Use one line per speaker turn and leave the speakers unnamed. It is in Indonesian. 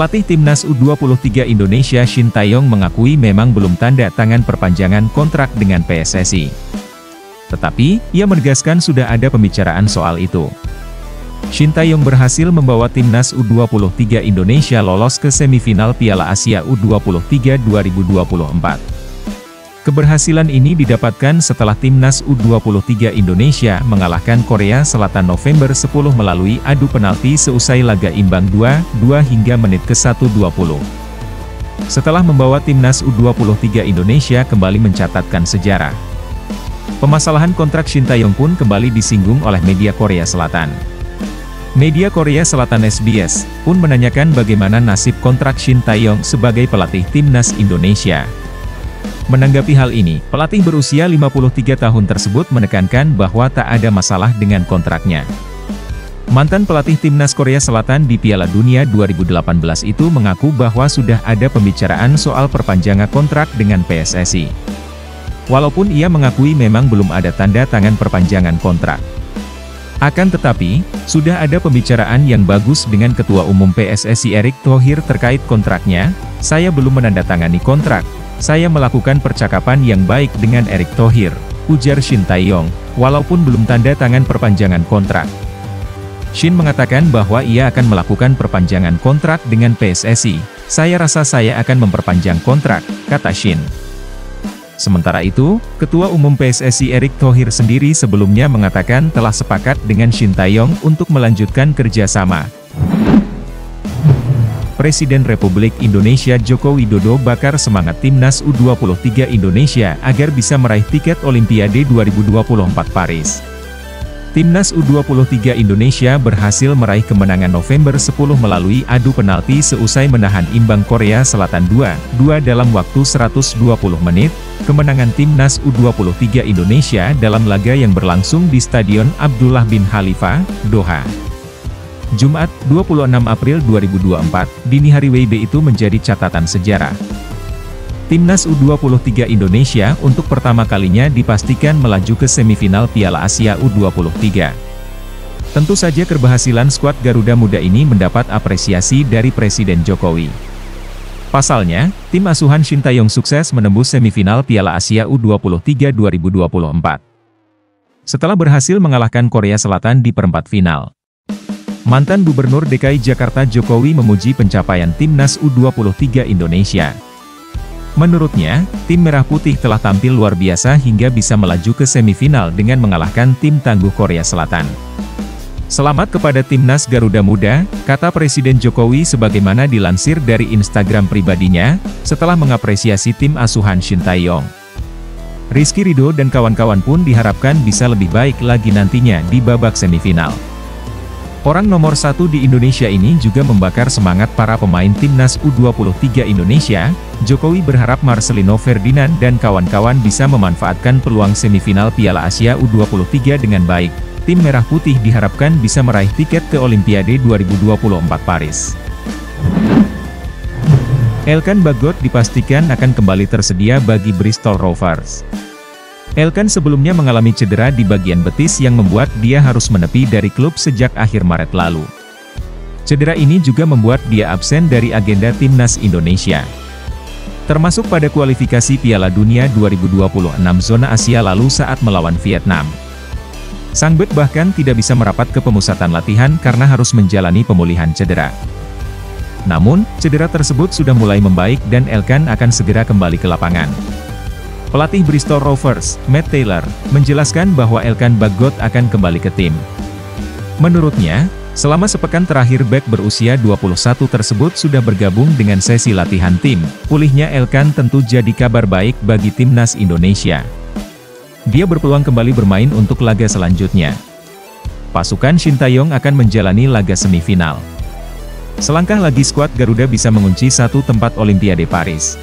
Pelatih Timnas U23 Indonesia Shin Tae-yong mengakui memang belum tanda tangan perpanjangan kontrak dengan PSSI. Tetapi, ia menegaskan sudah ada pembicaraan soal itu. Shin Tae-yong berhasil membawa Timnas U23 Indonesia lolos ke semifinal Piala Asia U23 2024. Keberhasilan ini didapatkan setelah Timnas U23 Indonesia mengalahkan Korea Selatan November 10 melalui adu penalti seusai laga imbang 2-2 hingga menit ke-120. Setelah membawa Timnas U23 Indonesia kembali mencatatkan sejarah. Permasalahan kontrak Shin Tae-yong pun kembali disinggung oleh media Korea Selatan. Media Korea Selatan SBS pun menanyakan bagaimana nasib kontrak Shin Tae-yong sebagai pelatih Timnas Indonesia. Menanggapi hal ini, pelatih berusia 53 tahun tersebut menekankan bahwa tak ada masalah dengan kontraknya. Mantan pelatih Timnas Korea Selatan di Piala Dunia 2018 itu mengaku bahwa sudah ada pembicaraan soal perpanjangan kontrak dengan PSSI. Walaupun ia mengakui memang belum ada tanda tangan perpanjangan kontrak. Akan tetapi, sudah ada pembicaraan yang bagus dengan Ketua Umum PSSI Erick Thohir terkait kontraknya. Saya belum menandatangani kontrak. Saya melakukan percakapan yang baik dengan Erick Thohir, ujar Shin Tae-yong, walaupun belum tanda tangan perpanjangan kontrak. Shin mengatakan bahwa ia akan melakukan perpanjangan kontrak dengan PSSI. Saya rasa saya akan memperpanjang kontrak, kata Shin. Sementara itu, Ketua Umum PSSI Erick Thohir sendiri sebelumnya mengatakan telah sepakat dengan Shin Tae-yong untuk melanjutkan kerjasama. Presiden Republik Indonesia Joko Widodo bakar semangat Timnas U23 Indonesia agar bisa meraih tiket Olimpiade 2024 Paris. Timnas U23 Indonesia berhasil meraih kemenangan November 10 melalui adu penalti seusai menahan imbang Korea Selatan 2-2 dalam waktu 120 menit. Kemenangan Timnas U23 Indonesia dalam laga yang berlangsung di Stadion Abdullah bin Khalifa, Doha. Jumat, 26 April 2024, dini hari WIB itu menjadi catatan sejarah. Timnas U23 Indonesia untuk pertama kalinya dipastikan melaju ke semifinal Piala Asia U23. Tentu saja keberhasilan skuad Garuda Muda ini mendapat apresiasi dari Presiden Jokowi. Pasalnya, tim asuhan Shin Tae-yong sukses menembus semifinal Piala Asia U23 2024. Setelah berhasil mengalahkan Korea Selatan di perempat final. Mantan Gubernur DKI Jakarta Jokowi memuji pencapaian Timnas U23 Indonesia. Menurutnya, tim Merah Putih telah tampil luar biasa hingga bisa melaju ke semifinal dengan mengalahkan tim tangguh Korea Selatan. Selamat kepada Timnas Garuda Muda, kata Presiden Jokowi sebagaimana dilansir dari Instagram pribadinya, setelah mengapresiasi tim asuhan Shin Tae-yong. Rizky Ridho dan kawan-kawan pun diharapkan bisa lebih baik lagi nantinya di babak semifinal. Orang nomor satu di Indonesia ini juga membakar semangat para pemain Timnas U23 Indonesia. Jokowi berharap Marcelino Ferdinand dan kawan-kawan bisa memanfaatkan peluang semifinal Piala Asia U23 dengan baik. Tim Merah Putih diharapkan bisa meraih tiket ke Olimpiade 2024 Paris. Elkan Bagot dipastikan akan kembali tersedia bagi Bristol Rovers. Elkan sebelumnya mengalami cedera di bagian betis yang membuat dia harus menepi dari klub sejak akhir Maret lalu. Cedera ini juga membuat dia absen dari agenda Timnas Indonesia. Termasuk pada kualifikasi Piala Dunia 2026 zona Asia lalu saat melawan Vietnam. Sang bek bahkan tidak bisa merapat ke pemusatan latihan karena harus menjalani pemulihan cedera. Namun, cedera tersebut sudah mulai membaik dan Elkan akan segera kembali ke lapangan. Pelatih Bristol Rovers, Matt Taylor, menjelaskan bahwa Elkan Bagot akan kembali ke tim. Menurutnya, selama sepekan terakhir bek berusia 21 tersebut sudah bergabung dengan sesi latihan tim. Pulihnya Elkan tentu jadi kabar baik bagi Timnas Indonesia. Dia berpeluang kembali bermain untuk laga selanjutnya. Pasukan Shin Tae-yong akan menjalani laga semifinal. Selangkah lagi skuad Garuda bisa mengunci satu tempat Olimpiade Paris.